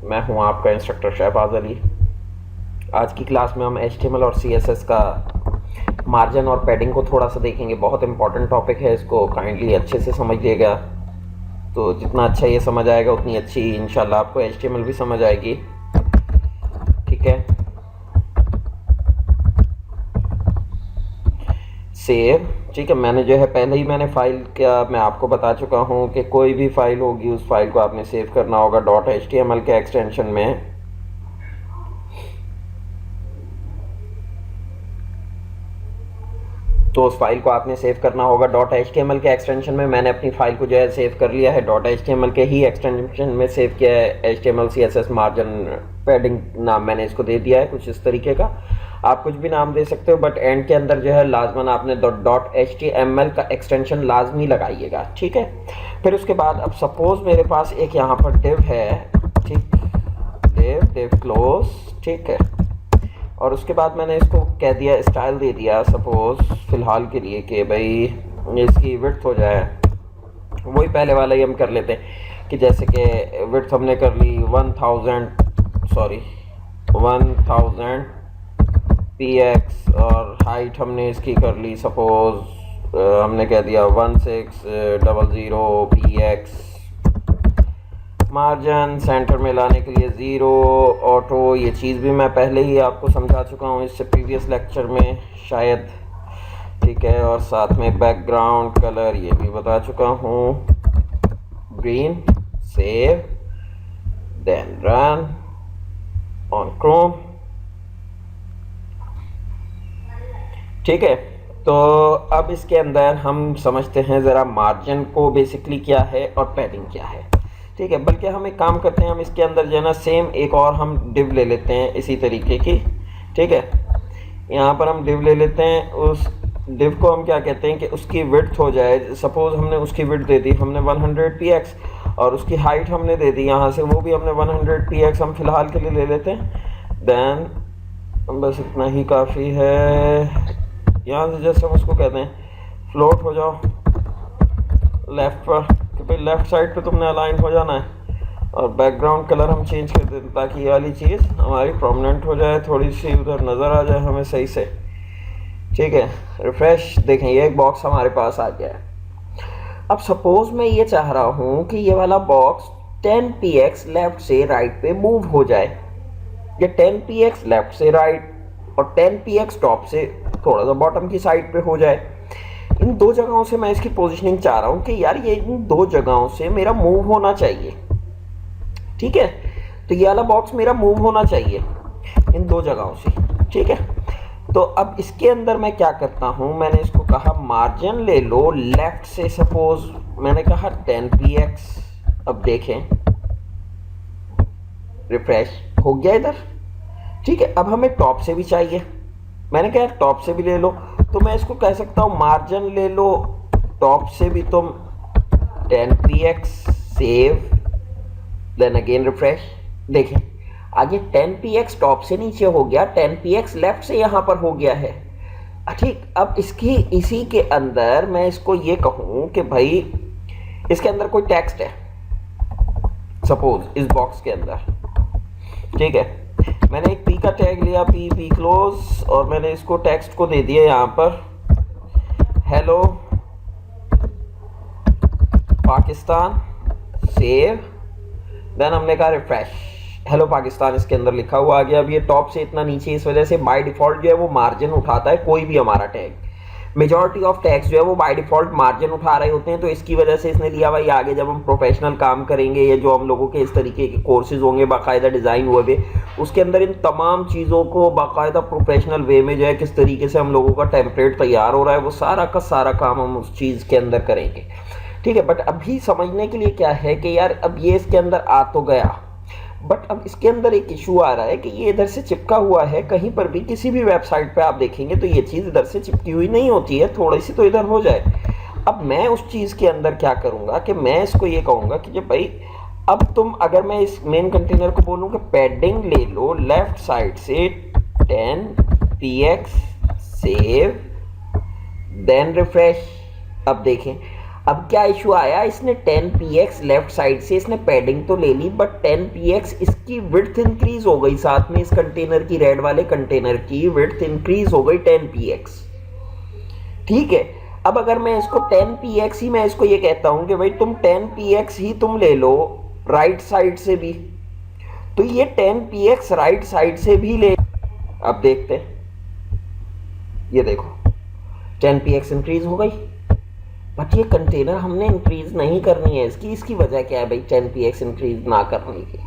मैं हूं आपका इंस्ट्रक्टर शहबाज अली। आज की क्लास में हम HTML और CSS का मार्जिन और पैडिंग को थोड़ा सा देखेंगे। बहुत इंपॉर्टेंट टॉपिक है, इसको काइंडली अच्छे से समझिएगा। तो जितना अच्छा ये समझ आएगा उतनी अच्छी इंशाल्लाह आपको HTML भी समझ आएगी। ठीक है, सेव। ठीक है, मैंने जो है पहले ही मैंने फाइल का मैं आपको बता चुका हूँ कि कोई भी फाइल होगी उस फाइल को आपने सेव करना होगा .html के एक्सटेंशन में। तो उस फाइल को आपने सेव करना होगा .html के एक्सटेंशन में। मैंने अपनी फाइल को जो है सेव कर लिया है, .html के ही एक्सटेंशन में सेव किया है। HTML CSS मार्जिन पैडिंग नाम मैंने इसको दे दिया है, कुछ इस तरीके का। आप कुछ भी नाम दे सकते हो, बट एंड के अंदर जो है लाजमन आपने .html का एक्सटेंशन लाजमी लगाइएगा। ठीक है, फिर उसके बाद अब सपोज मेरे पास एक यहाँ पर डिव है, ठीक, डिव क्लोज, ठीक है, और उसके बाद मैंने इसको कह दिया, स्टाइल दे दिया सपोज फिलहाल के लिए कि भाई इसकी विड्थ हो जाए, वही पहले वाला ही हम कर लेते हैं कि जैसे कि विड्थ हमने कर ली 1000 px और हाइट हमने इसकी कर ली सपोज हमने कह दिया 1600 px। मार्जिन सेंटर में लाने के लिए 0 ऑटो, ये चीज़ भी मैं पहले ही आपको समझा चुका हूँ इससे प्रीवियस लेक्चर में शायद। ठीक है, और साथ में बैकग्राउंड कलर ये भी बता चुका हूँ, green. Save, then run on Chrome. ठीक है, तो अब इसके अंदर हम समझते हैं ज़रा मार्जिन को बेसिकली क्या है और पैडिंग क्या है। ठीक है, बल्कि हम एक काम करते हैं, हम इसके अंदर जो है ना सेम एक और हम डिव ले लेते हैं इसी तरीके की। ठीक है, यहाँ पर हम डिव ले लेते हैं, उस डिव को हम क्या कहते हैं कि उसकी विड्थ हो जाए, सपोज हमने उसकी विड्थ दे दी हमने 100 px और उसकी हाइट हमने दे दी यहाँ से, वो भी हमने 100 px हम फिलहाल के लिए ले लेते हैं। देन बस इतना ही काफ़ी है। यहाँ से जैसे हम उसको कहते हैं फ्लोट हो जाओ लेफ़्ट पर, कि भाई लेफ़्ट साइड पे तुमने अलाइन हो जाना है, और बैकग्राउंड कलर हम चेंज कर देते ताकि ये वाली चीज़ हमारी प्रोमिनेंट हो जाए, थोड़ी सी उधर नज़र आ जाए हमें सही से। ठीक है, रिफ्रेश, देखें ये एक बॉक्स हमारे पास आ गया है। अब सपोज मैं ये चाह रहा हूँ कि ये वाला बॉक्स 10 px लेफ्ट से राइट पे मूव हो जाए, ये 10 px लेफ्ट से राइट और 10 px टॉप से थोड़ा सा बॉटम की साइड पे हो जाए। इन दो जगहों से मैं इसकी पोजीशनिंग चाह रहा हूँ कि यार ये इन दो जगहों से मेरा मूव होना चाहिए। ठीक है, तो ये वाला बॉक्स मेरा मूव होना चाहिए इन दो जगहों से। ठीक है, तो अब इसके अंदर मैं क्या करता हूँ, मैंने इसको कहा मार्जिन ले लो लेफ्ट से, सपोज मैंने कहा 10 px। अब देखें रिफ्रेश हो गया इधर। ठीक है, अब हमें टॉप से भी चाहिए, मैंने कहा टॉप से भी ले लो, तो मैं इसको कह सकता हूँ मार्जिन ले लो टॉप से भी तुम 10 px। Save, then again refresh. देखें आगे 10 px टॉप से नीचे हो गया, 10 px लेफ्ट से यहाँ पर हो गया है। ठीक, अब इसकी इसी के अंदर मैं इसको ये कहूँ कि भाई इसके अंदर कोई टेक्स्ट है सपोज इस बॉक्स के अंदर। ठीक है, मैंने एक पी का टैग लिया, पी क्लोज, और मैंने इसको टेक्स्ट को दे दिया यहाँ पर हेलो पाकिस्तान। सेव, देन हमने कहा रिफ्रेश, हेलो पाकिस्तान इसके अंदर लिखा हुआ आ गया। अब ये टॉप से इतना नीचे, इस वजह से बाय डिफॉल्ट जो है वो मार्जिन उठाता है कोई भी हमारा टैग। मेजॉरिटी ऑफ टैग्स जो है वो बाय डिफॉल्ट मार्जिन उठा रहे होते हैं, तो इसकी वजह से इसने लिया भाई आगे जब हम प्रोफेशनल काम करेंगे या जो हम लोगों के इस तरीके के कोर्सेज होंगे बाकायदा डिज़ाइन हुए हुए, उसके अंदर इन तमाम चीज़ों को बाकायदा प्रोफेशनल वे में जो है किस तरीके से हम लोगों का टेम्पलेट तैयार हो रहा है, वो सारा का सारा काम हम उस चीज़ के अंदर करेंगे। ठीक है, बट अभी समझने के लिए क्या है कि यार अब ये इसके अंदर आ तो गया, बट अब इसके अंदर एक इशू आ रहा है कि ये इधर से चिपका हुआ है। कहीं पर भी किसी भी वेबसाइट पे आप देखेंगे तो ये चीज़ इधर से चिपकी हुई नहीं होती है, थोड़ी सी तो इधर हो जाए। अब मैं उस चीज़ के अंदर क्या करूँगा कि मैं इसको ये कहूँगा कि जब भाई अब तुम, अगर मैं इस मेन कंटेनर को बोलूँ कि पैडिंग ले लो लेफ्ट साइड से 10 px। Save, then refresh. अब देखें अब क्या इशू आया, इसने 10 px लेफ्ट साइड से इसने पैडिंग तो ले ली, बट 10 px इसकी विड्थ इंक्रीज हो गई, साथ में इस कंटेनर की, रेड वाले कंटेनर की विड्थ इंक्रीज हो गई 10 px। ठीक है, अब अगर मैं इसको 10 px ही, मैं इसको ये कहता हूं कि भाई तुम 10 px ही तुम ले लो राइट साइड से भी, तो ये 10 px राइट साइड से भी ले। अब देखते हैं, ये देखो 10 px इंक्रीज हो गई, बट ये कंटेनर हमने इंक्रीज नहीं करनी है इसकी। इसकी वजह क्या है भाई 10 px इंक्रीज ना करने की?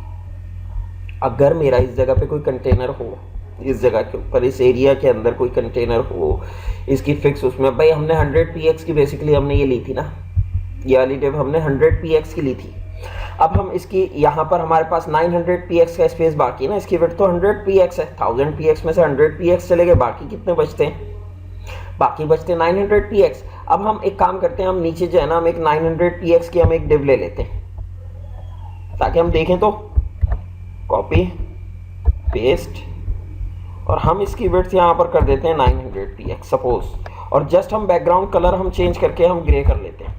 अगर मेरा इस जगह पे कोई कंटेनर हो, इस जगह के ऊपर, इस एरिया के अंदर कोई कंटेनर हो, इसकी फिक्स, उसमें भाई हमने 100 px की बेसिकली हमने ये ली थी ना, ये वाली डिव हमने 100 px की ली थी। अब हम इसकी यहाँ पर हमारे पास 900 px का स्पेस बाकी है ना, इसकी विड्थ तो 100 px है, 1000 px में से 100 px चले गए, बाकी कितने बचते हैं? बाकी बचते 900 px। अब हम एक काम करते हैं, हम नीचे जो है ना, हम एक 900 px की हम एक डिव ले लेते हैं ताकि हम देखें। तो कॉपी पेस्ट, और हम इसकी विड्थ यहाँ पर कर देते हैं 900 px सपोज, और जस्ट हम बैकग्राउंड कलर हम चेंज करके हम ग्रे कर लेते हैं।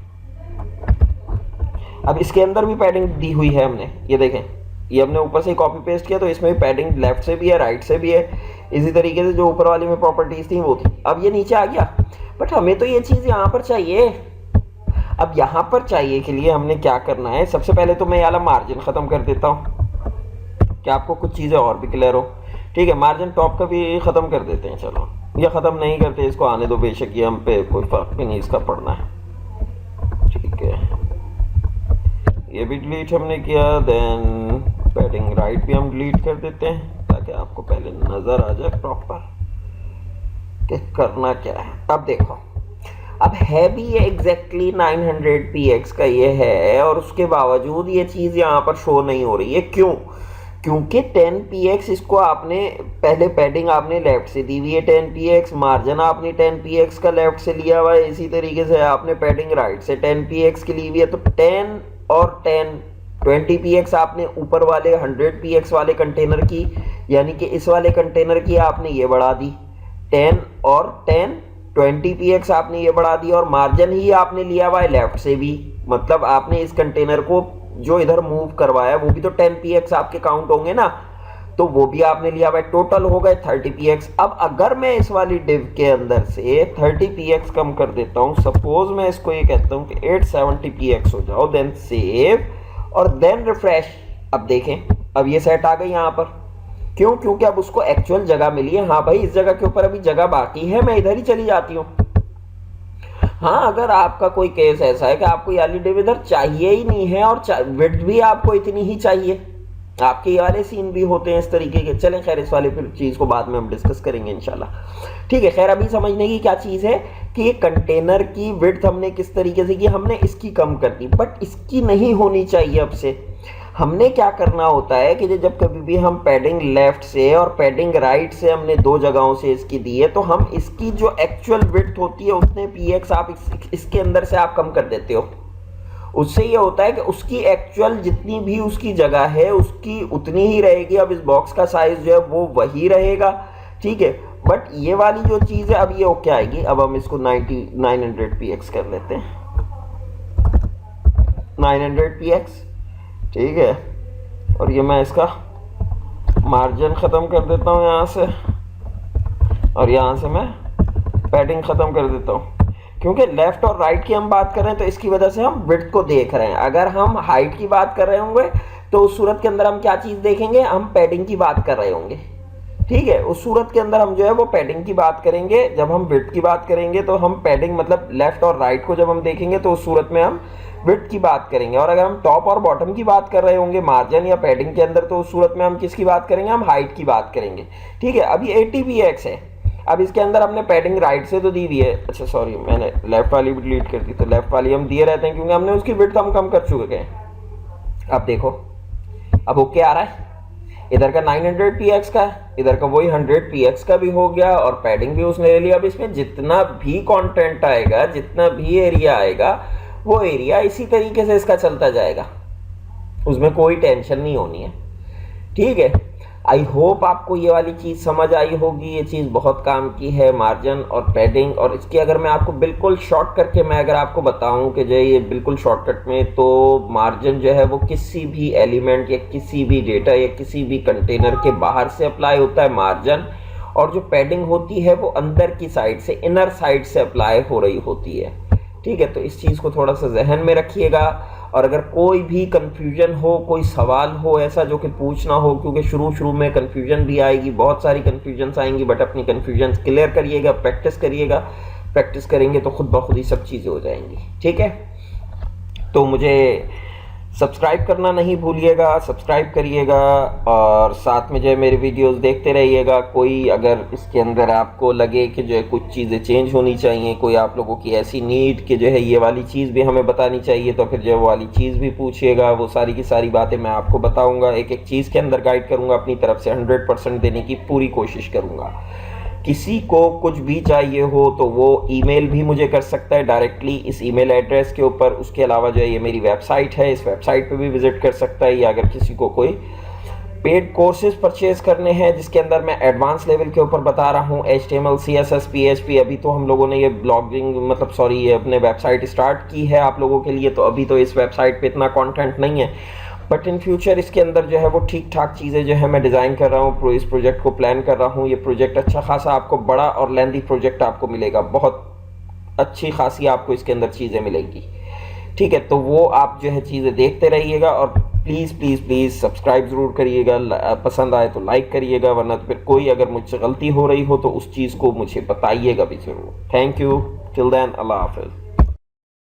अब इसके अंदर भी पैडिंग दी हुई है हमने, ये देखें, ये हमने ऊपर से कॉपी पेस्ट किया, तो इसमें भी पैडिंग लेफ्ट से भी है, राइट से भी है, इसी तरीके से जो ऊपर वाली में प्रॉपर्टीज थी वो थी। अब ये नीचे आ गया, बट हमें तो ये चीज़ यहाँ पर चाहिए। अब यहाँ पर चाहिए के लिए हमने क्या करना है, सबसे पहले तो मैं ये वाला मार्जिन ख़त्म कर देता हूँ कि आपको कुछ चीज़ें और भी क्लियर हो। ठीक है, मार्जिन टॉप का भी ख़त्म कर देते हैं, चलो ये ख़त्म नहीं करते, इसको आने दो, बेशक ये हम पे कोई फ़र्क भी नहीं इसका पड़ना है। ठीक है, ये भी डिलीट हमने किया, देन पैडिंग राइट भी हम डिलीट कर देते हैं ताकि आपको पहले नज़र आ जाए प्रॉपर कि करना क्या है। अब देखो, अब है भी ये एग्जैक्टली 900 px का ये है, और उसके बावजूद ये चीज़ यहाँ पर शो नहीं हो रही है। क्यों? क्योंकि 10 px इसको आपने पहले पैडिंग आपने लेफ्ट से दी हुई है 10 px, मार्जिन आपने 10 px का लेफ्ट से लिया हुआ है, इसी तरीके से आपने पैडिंग राइट से 10 px की ली हुई है। तो 10 और 10 20 px आपने ऊपर वाले 100 px वाले कंटेनर की, यानी कि इस वाले कंटेनर की आपने ये बढ़ा दी 10, और 10 20 px आपने ये बढ़ा दी, और मार्जिन ही आपने लिया हुआ है लेफ्ट से भी, मतलब आपने इस कंटेनर को जो इधर मूव करवाया वो भी तो 10 px आपके काउंट होंगे ना, तो वो भी आपने लिया हुआ है, टोटल हो गए 30 px। अब अगर मैं इस वाली डिव के अंदर से 30 px कम कर देता हूँ, सपोज मैं इसको ये कहता हूँ कि 870 px हो जाओ, देन सेव और देन रिफ्रेश। अब देखें, अब ये सेट आ गई यहाँ पर। क्यों? क्योंकि अब उसको एक्चुअल जगह मिली है। हाँ भाई, इस जगह के ऊपर अभी जगह बाकी है, मैं इधर ही चली जाती हूँ। हाँ, अगर आपका कोई केस ऐसा है कि आपको याली डिव इधर चाहिए ही नहीं है और विड्थ भी आपको इतनी ही चाहिए, आपके ये वाले सीन भी होते हैं इस तरीके के। चलें खैर, इस वाले फिर चीज़ को बाद में हम डिस्कस करेंगे इंशाल्लाह। ठीक है, खैर अभी समझने की क्या चीज़ है कि ये कंटेनर की विड्थ हमने किस तरीके से की, हमने इसकी कम कर दी, बट इसकी नहीं होनी चाहिए। अब से हमने क्या करना होता है कि जब कभी भी हम पैडिंग लेफ्ट से और पैडिंग राइट से हमने दो जगहों से इसकी दी है, तो हम इसकी जो एक्चुअल विड्थ होती है उतने px आप इसके अंदर से आप कम कर देते हो। उससे ये होता है कि उसकी एक्चुअल जितनी भी उसकी जगह है उसकी उतनी ही रहेगी। अब इस बॉक्स का साइज जो है वो वही रहेगा। ठीक है, बट ये वाली जो चीज़ है अब ये ओके आएगी। अब हम इसको 900 px कर लेते हैं, 900 px। ठीक है, और ये मैं इसका मार्जिन ख़त्म कर देता हूँ यहाँ से, और यहाँ से मैं पैडिंग ख़त्म कर देता हूँ। क्योंकि लेफ़्ट और राइट की हम बात कर रहे हैं तो इसकी वजह से हम विड्थ को देख रहे हैं। अगर हम हाइट की बात कर रहे होंगे तो उस सूरत के अंदर हम क्या चीज़ देखेंगे, हम पैडिंग की बात कर रहे होंगे। ठीक है, उस सूरत के अंदर हम जो है वो पैडिंग की बात करेंगे। जब हम विड्थ की बात करेंगे तो हम पैडिंग मतलब लेफ़्ट और राइट को जब हम देखेंगे तो उस सूरत में हम विड्थ की बात करेंगे। और अगर हम टॉप और बॉटम की बात कर रहे होंगे मार्जिन या पैडिंग के अंदर, तो उस सूरत में हम किसकी बात करेंगे, हम हाइट की बात करेंगे। ठीक है, अभी 80 px है। अब इसके अंदर हमने पैडिंग राइट से तो दी हुई है, अच्छा सॉरी मैंने लेफ्ट वाली भी डिलीट कर दी, तो लेफ्ट वाली हम दिए रहते हैं क्योंकि हमने उसकी विड्थ हम कम कर चुके हैं। अब देखो, अब ओके आ रहा है, इधर का 900 px का, इधर का वही 100 px का भी हो गया, और पैडिंग भी उसने ले लिया। अब इसमें जितना भी कंटेंट आएगा, जितना भी एरिया आएगा, वो एरिया इसी तरीके से इसका चलता जाएगा, उसमें कोई टेंशन नहीं होनी है। ठीक है, आई होप आपको ये वाली चीज़ समझ आई होगी। ये चीज़ बहुत काम की है, मार्जिन और पैडिंग। और इसकी अगर मैं आपको बिल्कुल शॉर्ट करके मैं अगर आपको बताऊं कि जो ये बिल्कुल शॉर्टकट में, तो मार्जिन जो है वो किसी भी एलिमेंट या किसी भी डेटा या किसी भी कंटेनर के बाहर से अप्लाई होता है मार्जिन, और जो पैडिंग होती है वो अंदर की साइड से, इनर साइड से अप्लाई हो रही होती है। ठीक है, तो इस चीज़ को थोड़ा सा जहन में रखिएगा। और अगर कोई भी कंफ्यूजन हो, कोई सवाल हो ऐसा जो कि पूछना हो, क्योंकि शुरू में कंफ्यूजन भी आएगी, बहुत सारी कंफ्यूजन्स आएंगी, बट अपनी कंफ्यूजन क्लियर करिएगा, प्रैक्टिस करिएगा। प्रैक्टिस करेंगे तो खुद ब खुद ही सब चीज़ें हो जाएंगी। ठीक है, तो मुझे सब्सक्राइब करना नहीं भूलिएगा, सब्सक्राइब करिएगा और साथ में जो है मेरे वीडियोस देखते रहिएगा। कोई अगर इसके अंदर आपको लगे कि जो है कुछ चीज़ें चेंज होनी चाहिए, कोई आप लोगों की ऐसी नीड कि जो है ये वाली चीज़ भी हमें बतानी चाहिए, तो फिर जो है वो वाली चीज़ भी पूछिएगा। वो सारी की सारी बातें मैं आपको बताऊँगा, एक एक चीज़ के अंदर गाइड करूँगा, अपनी तरफ से 100% देने की पूरी कोशिश करूँगा। किसी को कुछ भी चाहिए हो तो वो ईमेल भी मुझे कर सकता है डायरेक्टली इस ईमेल एड्रेस के ऊपर। उसके अलावा जो है ये मेरी वेबसाइट है, इस वेबसाइट पे भी विजिट कर सकता है। या अगर किसी को कोई पेड कोर्सेज परचेज करने हैं जिसके अंदर मैं एडवांस लेवल के ऊपर बता रहा हूँ, HTML CSS PHP, अभी तो हम लोगों ने ये ब्लॉगिंग ये अपने वेबसाइट स्टार्ट की है आप लोगों के लिए, तो अभी तो इस वेबसाइट पे इतना कंटेंट नहीं है, बट इन फ्यूचर इसके अंदर जो है वो ठीक ठाक चीज़ें जो है मैं डिज़ाइन कर रहा हूँ, इस प्रोजेक्ट को प्लान कर रहा हूँ। ये प्रोजेक्ट अच्छा खासा आपको बड़ा और लेंथी प्रोजेक्ट आपको मिलेगा, बहुत अच्छी खासी आपको इसके अंदर चीज़ें मिलेंगी। ठीक है, तो वो आप जो है चीज़ें देखते रहिएगा और प्लीज़ प्लीज़ प्लीज़ सब्सक्राइब ज़रूर करिएगा। पसंद आए तो लाइक करिएगा, वरना तो फिर कोई अगर मुझसे गलती हो रही हो तो उस चीज़ को मुझे बताइएगा भी ज़रूर। थैंक यू, टिल देन, अल्लाह हाफिज़।